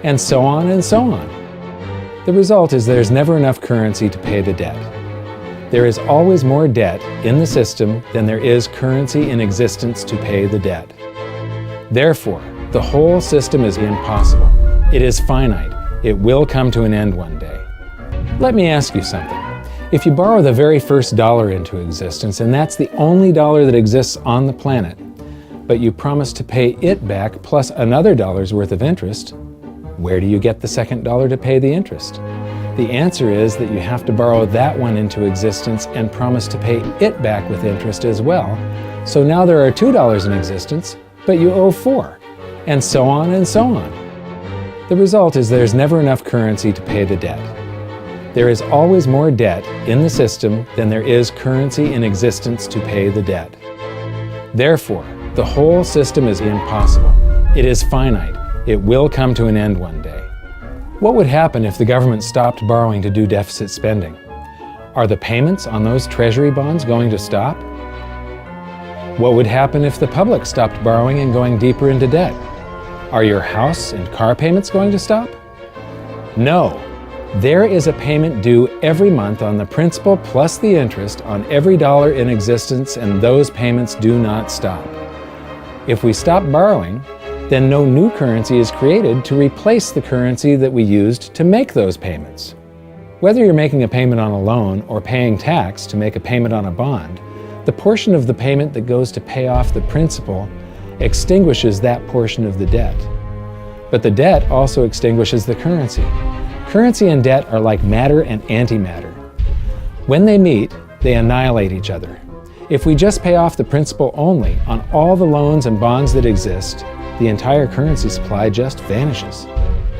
and so on and so on. The result is there's never enough currency to pay the debt. There is always more debt in the system than there is currency in existence to pay the debt. Therefore, the whole system is impossible. It is finite. It will come to an end one day. Let me ask you something. If you borrow the very first dollar into existence, and that's the only dollar that exists on the planet, but you promise to pay it back plus another dollar's worth of interest, where do you get the second dollar to pay the interest? The answer is that you have to borrow that one into existence and promise to pay it back with interest as well. So now there are $2 in existence, but you owe $4, and so on and so on. The result is there's never enough currency to pay the debt. There is always more debt in the system than there is currency in existence to pay the debt. Therefore, the whole system is impossible. It is finite. It will come to an end one day. What would happen if the government stopped borrowing to do deficit spending? Are the payments on those treasury bonds going to stop? What would happen if the public stopped borrowing and going deeper into debt? Are your house and car payments going to stop? No. There is a payment due every month on the principal plus the interest on every dollar in existence, and those payments do not stop. If we stop borrowing, then no new currency is created to replace the currency that we used to make those payments. Whether you're making a payment on a loan or paying tax to make a payment on a bond, the portion of the payment that goes to pay off the principal extinguishes that portion of the debt. But the debt also extinguishes the currency. Currency and debt are like matter and antimatter. When they meet, they annihilate each other. If we just pay off the principal only on all the loans and bonds that exist, the entire currency supply just vanishes.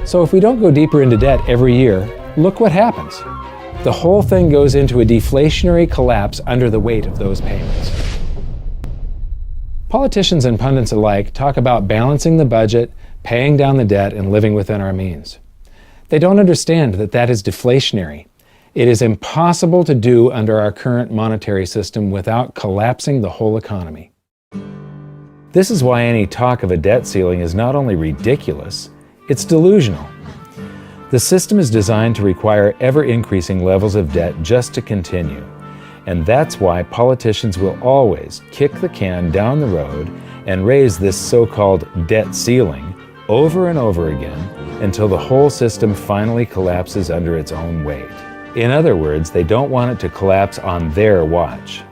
So if we don't go deeper into debt every year, look what happens. The whole thing goes into a deflationary collapse under the weight of those payments. Politicians and pundits alike talk about balancing the budget, paying down the debt, and living within our means. They don't understand that that is deflationary. It is impossible to do under our current monetary system without collapsing the whole economy. This is why any talk of a debt ceiling is not only ridiculous, it's delusional. The system is designed to require ever-increasing levels of debt just to continue. And that's why politicians will always kick the can down the road and raise this so-called debt ceiling over and over again until the whole system finally collapses under its own weight. In other words, they don't want it to collapse on their watch.